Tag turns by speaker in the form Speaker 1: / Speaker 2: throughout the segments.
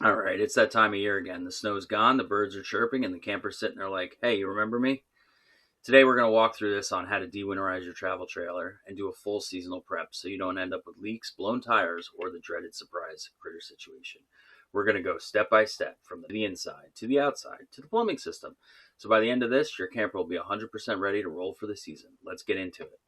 Speaker 1: All right, it's that time of year again. The snow's gone, the birds are chirping, and the camper's sitting there like, hey, you remember me? Today we're going to walk through this on how to de-winterize your travel trailer and do a full seasonal prep so you don't end up with leaks, blown tires, or the dreaded surprise critter situation. We're going to go step by step from the inside to the outside to the plumbing system. So by the end of this, your camper will be 100% ready to roll for the season. Let's get into it.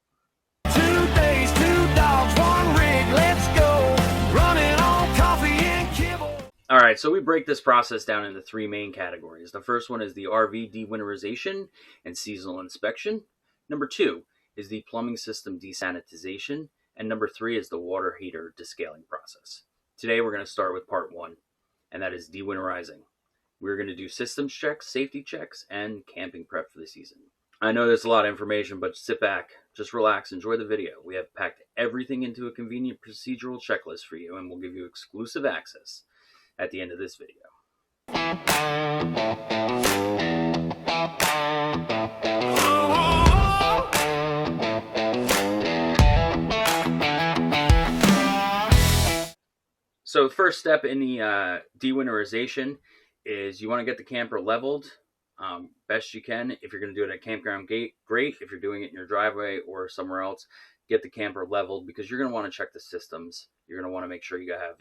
Speaker 2: 2 days, 2 dogs, 1 rig, let's go. Running on coffee and kibble.
Speaker 1: All right, so we break this process down into three main categories. The first one is the RV de-winterization and seasonal inspection. Number two is the plumbing system desanitization. And number three is the water heater descaling process. Today we're going to start with part one, and that is de-winterizing. We're going to do systems checks, safety checks, and camping prep for the season. I know there's a lot of information, but sit back, just relax, enjoy the video. We have packed everything into a convenient procedural checklist for you, and we'll give you exclusive access at the end of this video. So the first step in the de-winterization is you want to get the camper leveled best you can. If you're going to do it at campground gate, great. If you're doing it in your driveway or somewhere else, get the camper leveled because you're going to want to check the systems. You're going to want to make sure you have,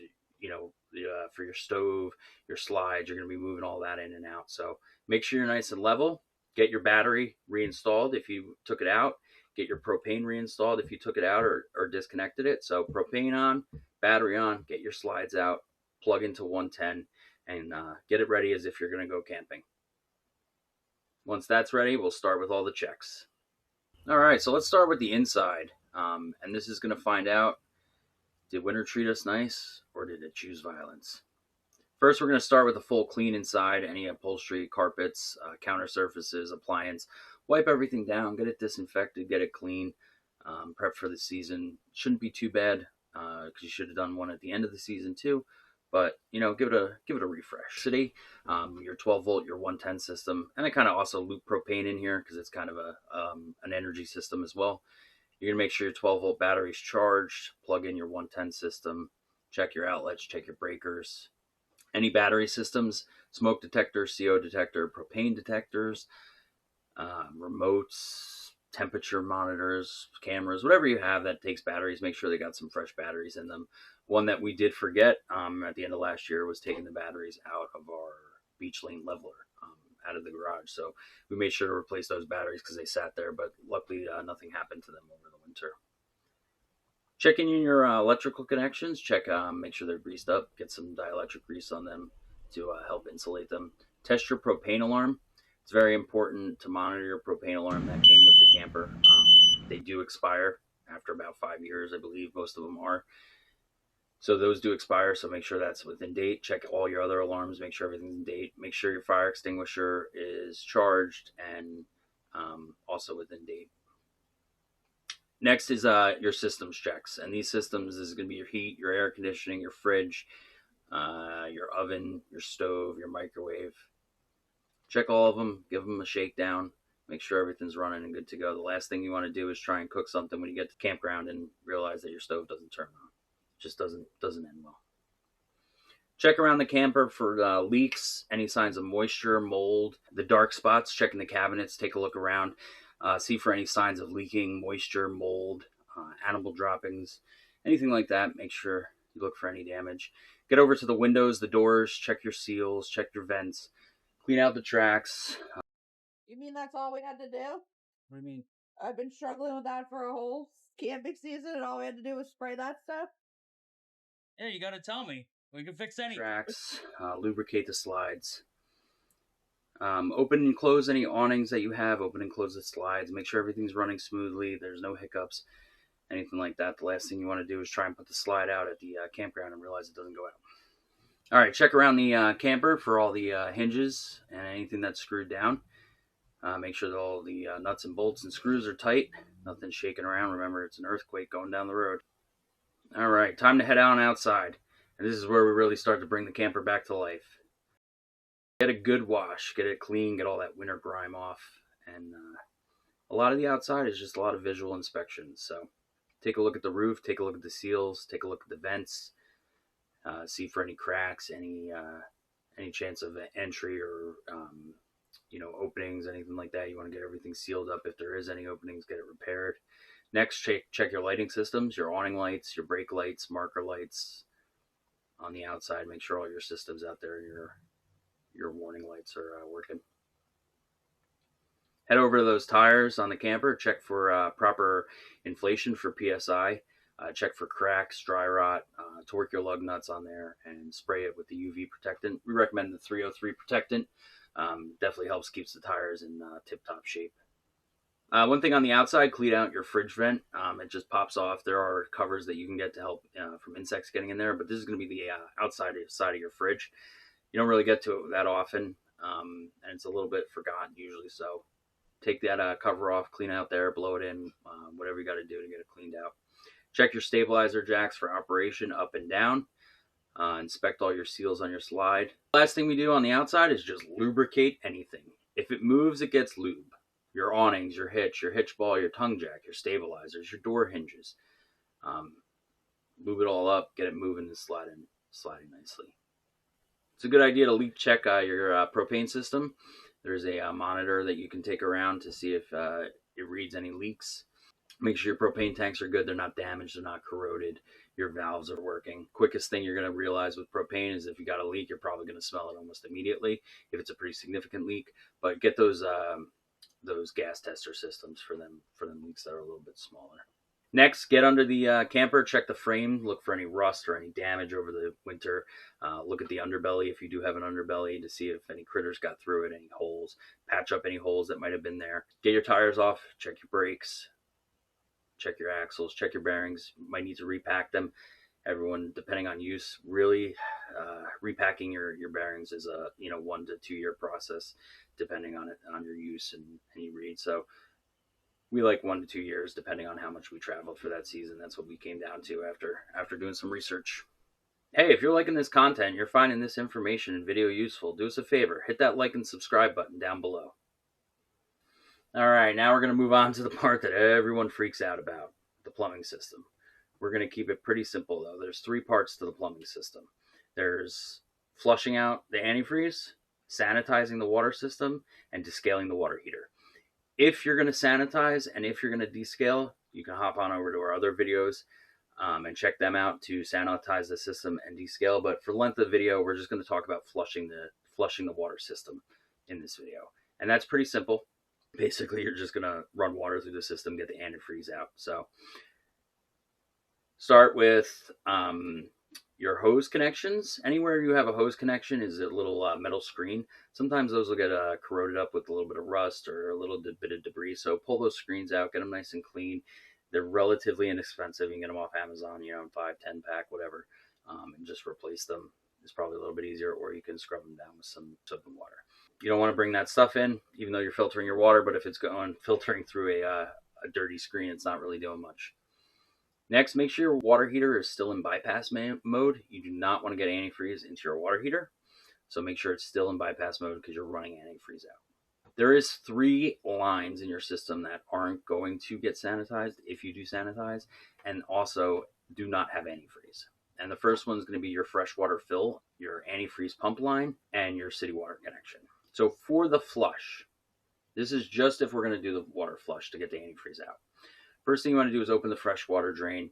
Speaker 1: for your stove, your slides, you're going to be moving all that in and out. So make sure you're nice and level. Get your battery reinstalled if you took it out. Get your propane reinstalled if you took it out or disconnected it. So propane on, battery on, get your slides out, plug into 110, and get it ready as if you're going to go camping. Once that's ready, we'll start with all the checks. All right, so let's start with the inside. And this is going to find out, did winter treat us nice or did it choose violence? First, we're going to start with a full clean inside, any upholstery, carpets, counter surfaces, appliance. Wipe everything down, get it disinfected, get it clean, prep for the season. Shouldn't be too bad because you should have done one at the end of the season too. But give it a refresh. City, your 12 volt, your 110 system, and I kind of also loop propane in here because it's kind of an energy system as well. You're gonna make sure your 12 volt battery is charged. Plug in your 110 system. Check your outlets. Check your breakers. Any battery systems, smoke detector, CO detector, propane detectors, remotes, temperature monitors, cameras, whatever you have that takes batteries, make sure they got some fresh batteries in them. One that we did forget at the end of last year was taking the batteries out of our beach lane leveler out of the garage. So we made sure to replace those batteries because they sat there, but luckily nothing happened to them over the winter. Checking in your electrical connections, make sure they're greased up, get some dielectric grease on them to help insulate them. Test your propane alarm. It's very important to monitor your propane alarm that came with the camper. They do expire after about 5 years, I believe most of them are. So those do expire, so make sure that's within date. Check all your other alarms, make sure everything's in date. Make sure your fire extinguisher is charged and also within date. Next is your systems checks, and these systems is going to be your heat, your air conditioning, your fridge, your oven, your stove, your microwave. Check all of them, give them a shakedown, make sure everything's running and good to go. The last thing you want to do is try and cook something when you get to campground and realize that your stove doesn't turn on. It just doesn't end well. Check around the camper for leaks, any signs of moisture, mold, the dark spots. Check in the cabinets, take a look around, see for any signs of leaking, moisture, mold, animal droppings, anything like that. Make sure you look for any damage. Get over to the windows, the doors, check your seals, check your vents, clean out the tracks.
Speaker 3: You mean that's all we had to do?
Speaker 4: What do you mean?
Speaker 3: I've been struggling with that for a whole camping season, and all we had to do was spray that stuff?
Speaker 4: Yeah, you gotta tell me. We can fix anything.
Speaker 1: Tracks, lubricate the slides. Open and close any awnings that you have. Open and close the slides. Make sure everything's running smoothly. There's no hiccups, anything like that. The last thing you want to do is try and put the slide out at the campground and realize it doesn't go out. All right, check around the camper for all the hinges and anything that's screwed down. Make sure that all the nuts and bolts and screws are tight. Nothing's shaking around. Remember, it's an earthquake going down the road. All right, time to head on outside. And this is where we really start to bring the camper back to life. Get a good wash, get it clean, get all that winter grime off. And a lot of the outside is just a lot of visual inspection. So take a look at the roof, take a look at the seals, take a look at the vents. see for any cracks, any chance of entry or openings, anything like that. You want to get everything sealed up. If there is any openings, get it repaired. Next, check your lighting systems, your awning lights, your brake lights, marker lights on the outside. Make sure all your systems out there, your warning lights are working. Head over to those tires on the camper. Check for proper inflation for PSI. Check for cracks, dry rot. Torque your lug nuts on there and spray it with the UV protectant. We recommend the 303 protectant. Definitely helps keeps the tires in tip-top shape. One thing on the outside, clean out your fridge vent. It just pops off. There are covers that you can get to help from insects getting in there, but this is going to be the outside side of your fridge. You don't really get to it that often, and it's a little bit forgotten usually. So take that cover off, clean out there, blow it in, whatever you got to do to get it cleaned out. Check your stabilizer jacks for operation up and down. Inspect all your seals on your slide. Last thing we do on the outside is just lubricate anything. If it moves, it gets lube. Your awnings, your hitch ball, your tongue jack, your stabilizers, your door hinges. Move it all up, get it moving and sliding nicely. It's a good idea to leak check your propane system. There's a monitor that you can take around to see if it reads any leaks. Make sure your propane tanks are good. They're not damaged. They're not corroded. Your valves are working. Quickest thing you're going to realize with propane is if you got a leak, you're probably going to smell it almost immediately if it's a pretty significant leak. But get those gas tester systems for them leaks that are a little bit smaller. Next, get under the camper, check the frame, look for any rust or any damage over the winter. Look at the underbelly if you do have an underbelly to see if any critters got through it, any holes. Patch up any holes that might have been there. Get your tires off, check your brakes, check your axles, check your bearings. You might need to repack them. Everyone, depending on use, really repacking your bearings is a 1 to 2 year process, depending on your use and any read. So we like 1 to 2 years, depending on how much we traveled for that season. That's what we came down to after doing some research. Hey, if you're liking this content, you're finding this information and video useful, do us a favor, hit that like and subscribe button down below. All right, now we're going to move on to the part that everyone freaks out about, the plumbing system. We're going to keep it pretty simple, though. There's 3 parts to the plumbing system. There's flushing out the antifreeze, sanitizing the water system, and descaling the water heater. If you're going to sanitize and if you're going to descale, you can hop on over to our other videos and check them out to sanitize the system and descale. But for length of video, we're just going to talk about flushing the water system in this video. And that's pretty simple. Basically, you're just going to run water through the system, get the antifreeze out. So start with your hose connections. Anywhere you have a hose connection is a little metal screen. Sometimes those will get corroded up with a little bit of rust or a little bit of debris. So pull those screens out, get them nice and clean. They're relatively inexpensive. You can get them off Amazon, 5, 10 pack, whatever, and just replace them. It's probably a little bit easier, or you can scrub them down with some soap and water. You don't want to bring that stuff in, even though you're filtering your water, but if it's filtering through a dirty screen, it's not really doing much. Next, make sure your water heater is still in bypass mode. You do not want to get antifreeze into your water heater, so make sure it's still in bypass mode because you're running antifreeze out. There is 3 lines in your system that aren't going to get sanitized if you do sanitize, and also do not have antifreeze. And the first one is going to be your freshwater fill, your antifreeze pump line, and your city water connection. So for the flush, this is just if we're going to do the water flush to get the antifreeze out. First thing you want to do is open the freshwater drain.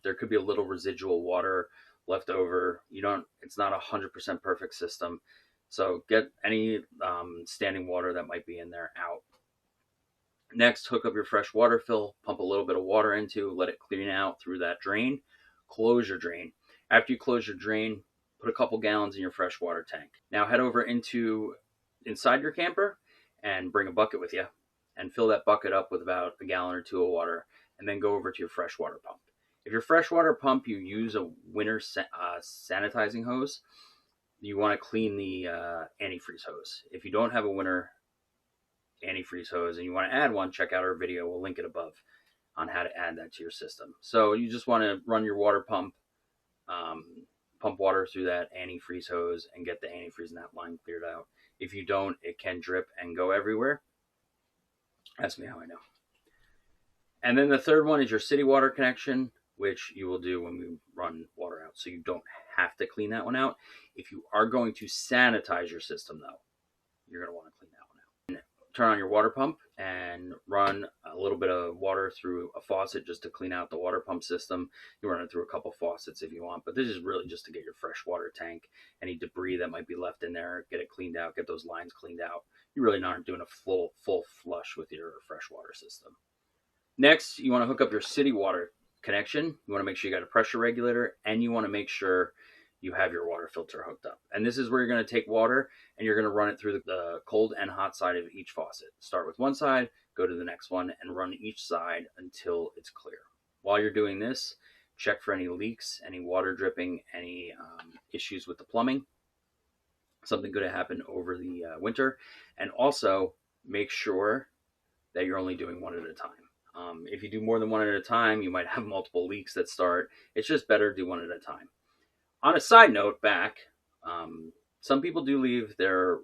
Speaker 1: There could be a little residual water left over. It's not 100% perfect system. So get any standing water that might be in there out. Next, hook up your fresh water fill, pump a little bit of water into, let it clean out through that drain. Close your drain. After you close your drain, put a couple gallons in your freshwater tank. Now head over inside your camper and bring a bucket with you and fill that bucket up with about a gallon or 2 of water, and then go over to your freshwater pump. If your freshwater pump, you use a winter sanitizing hose, you want to clean the antifreeze hose. If you don't have a winter antifreeze hose and you want to add one, check out our video. We'll link it above on how to add that to your system. So you just want to run your water pump, pump water through that antifreeze hose and get the antifreeze in that line cleared out. If you don't, it can drip and go everywhere. Ask me how I know. And then the third one is your city water connection, which you will do when we run water out. So you don't have to clean that one out. If you are going to sanitize your system, though, you're going to want to clean that one out. And turn on your water pump and run a little bit of water through a faucet just to clean out the water pump system. You run it through a couple faucets if you want, but this is really just to get your fresh water tank, any debris that might be left in there, get it cleaned out, get those lines cleaned out. You really aren't doing a full flush with your freshwater system. Next, you want to hook up your city water connection. You want to make sure you got a pressure regulator, and you want to make sure you have your water filter hooked up. And this is where you're going to take water and you're going to run it through the cold and hot side of each faucet. Start with one side, go to the next one, and run each side until it's clear. While you're doing this, check for any leaks, any water dripping, any issues with the plumbing. Something good to happen over the winter. And also make sure that you're only doing one at a time. If you do more than one at a time, you might have multiple leaks that start. It's just better to do one at a time. On a side note, some people do leave their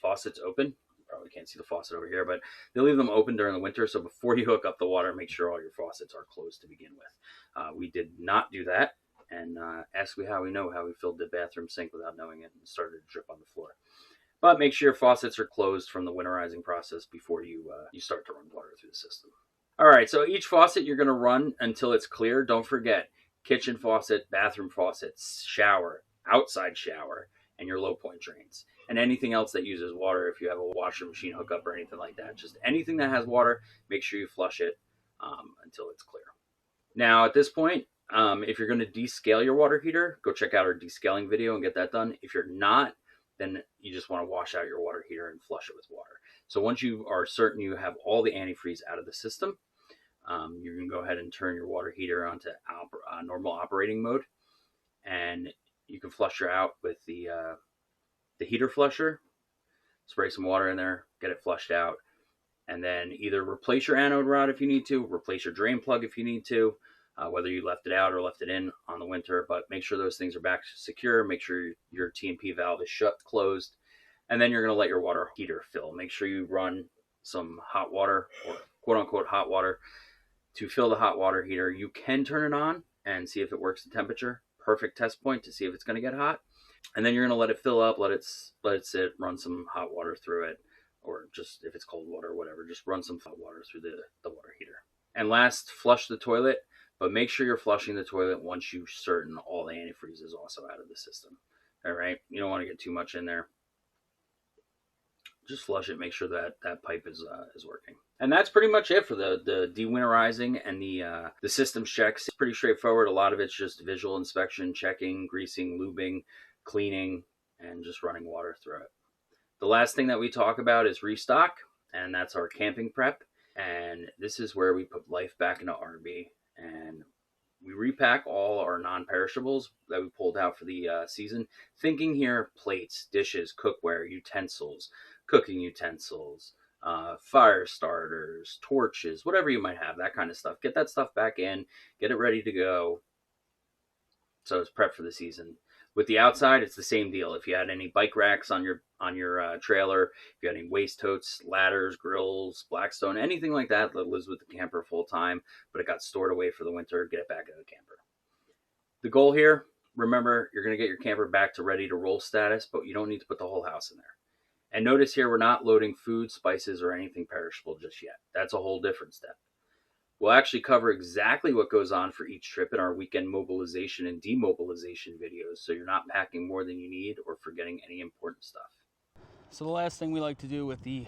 Speaker 1: faucets open. You probably can't see the faucet over here, but they leave them open during the winter. So before you hook up the water, make sure all your faucets are closed to begin with. We did not do that, and ask me how we know how we filled the bathroom sink without knowing it and started to drip on the floor. But make sure your faucets are closed from the winterizing process before you start to run water through the system. All right, so each faucet you're going to run until it's clear. Don't forget, kitchen faucet, bathroom faucets, shower, outside shower, and your low point drains. And anything else that uses water, if you have a washer machine hookup or anything like that, just anything that has water, make sure you flush it until it's clear. Now, at this point, if you're going to descale your water heater, go check out our descaling video and get that done. If you're not, then you just want to wash out your water heater and flush it with water. So once you are certain you have all the antifreeze out of the system, you can go ahead and turn your water heater onto normal operating mode, and you can flush her out with the heater flusher. Spray some water in there, get it flushed out, and then either replace your anode rod if you need to, replace your drain plug if you need to, whether you left it out or left it in on the winter, but make sure those things are back secure. Make sure your T&P valve is closed, and then you're going to let your water heater fill. Make sure you run some hot water, or quote-unquote hot water, to fill the hot water heater. You can turn it on and see if it works the temperature. Perfect test point to see if it's going to get hot. And then you're going to let it fill up, let it sit, run some hot water through it, or just if it's cold water or whatever, just run some hot water through the water heater. And last, flush the toilet. But make sure you're flushing the toilet once you're certain all the antifreeze is also out of the system. All right, you don't want to get too much in there. Just flush it. Make sure that pipe is working. And that's pretty much it for the de-winterizing and the systems checks. It's pretty straightforward. A lot of it's just visual inspection, checking, greasing, lubing, cleaning, and just running water through it. The last thing that we talk about is restock, and that's our camping prep. And this is where we put life back into RV. And we repack all our non-perishables that we pulled out for the season. Thinking here, plates, dishes, cookware, utensils, cooking utensils, fire starters, torches, whatever you might have, that kind of stuff. Get that stuff back in, get it ready to go. So it's prep for the season. With the outside, it's the same deal. If you had any bike racks on your trailer, if you had any waste totes, ladders, grills, Blackstone, anything like that lives with the camper full time, but it got stored away for the winter, get it back in the camper. The goal here, remember, you're going to get your camper back to ready to roll status, but you don't need to put the whole house in there. And notice here, we're not loading food, spices, or anything perishable just yet. That's a whole different step. We'll actually cover exactly what goes on for each trip in our weekend mobilization and demobilization videos, so you're not packing more than you need or forgetting any important stuff.
Speaker 4: So the last thing we like to do with the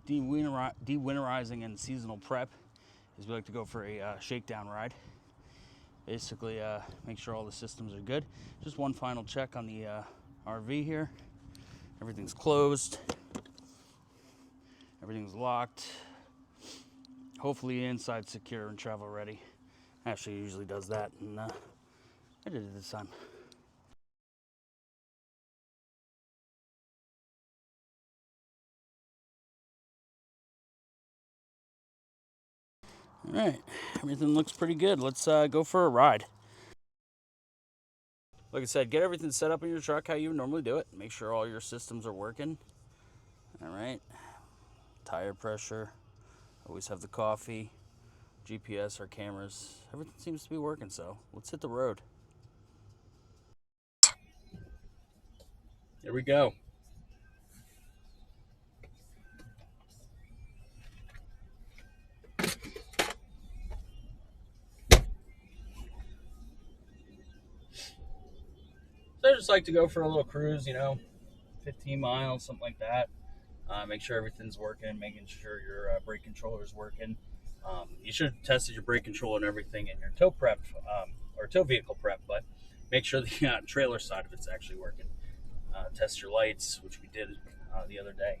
Speaker 4: de-winterizing and seasonal prep is we like to go for a shakedown ride. Basically, make sure all the systems are good. Just one final check on the RV here. Everything's closed. Everything's locked. Hopefully inside secure and travel ready. Actually, usually does that, and I did it this time. All right, everything looks pretty good. Let's go for a ride. Like I said, get everything set up in your truck how you would normally do it. Make sure all your systems are working. All right, tire pressure. Always have the coffee, GPS, our cameras. Everything seems to be working, so let's hit the road. Here we go. So I just like to go for a little cruise, 15 miles, something like that. Make sure everything's working, making sure your brake controller is working. You should have tested your brake controller and everything in your tow prep or tow vehicle prep, but make sure the trailer side of it's actually working. Test your lights, which we did the other day,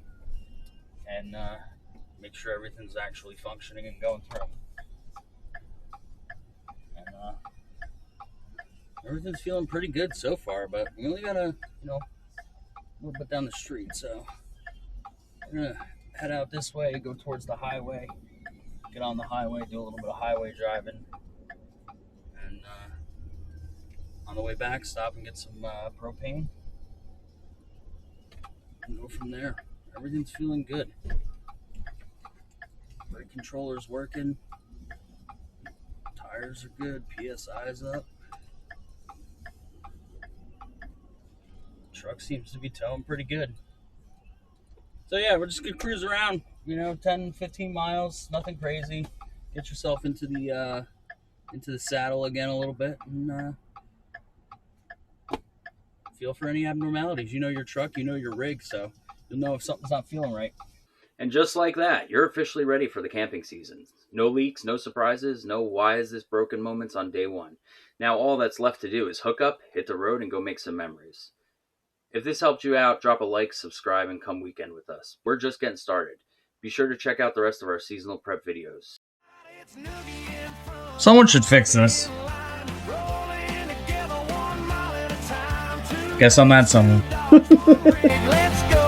Speaker 4: and make sure everything's actually functioning and going through. And everything's feeling pretty good so far, but we only got a little bit down the street, so we're gonna head out this way, go towards the highway, get on the highway, do a little bit of highway driving, and on the way back, stop and get some propane, and go from there. Everything's feeling good. Brake controller's working, tires are good, PSI's up. Truck seems to be towing pretty good. So yeah, we're just gonna cruise around, 10, 15 miles, nothing crazy. Get yourself into the saddle again a little bit, and feel for any abnormalities. You know your truck, you know your rig, so you'll know if something's not feeling right.
Speaker 1: And just like that, you're officially ready for the camping season. No leaks, no surprises, no why is this broken moments on day one. Now all that's left to do is hook up, hit the road, and go make some memories. If this helped you out, drop a like, subscribe, and come weekend with us. We're just getting started. Be sure to check out the rest of our seasonal prep videos.
Speaker 4: Someone should fix this. Guess I'm not someone.
Speaker 3: Let's go.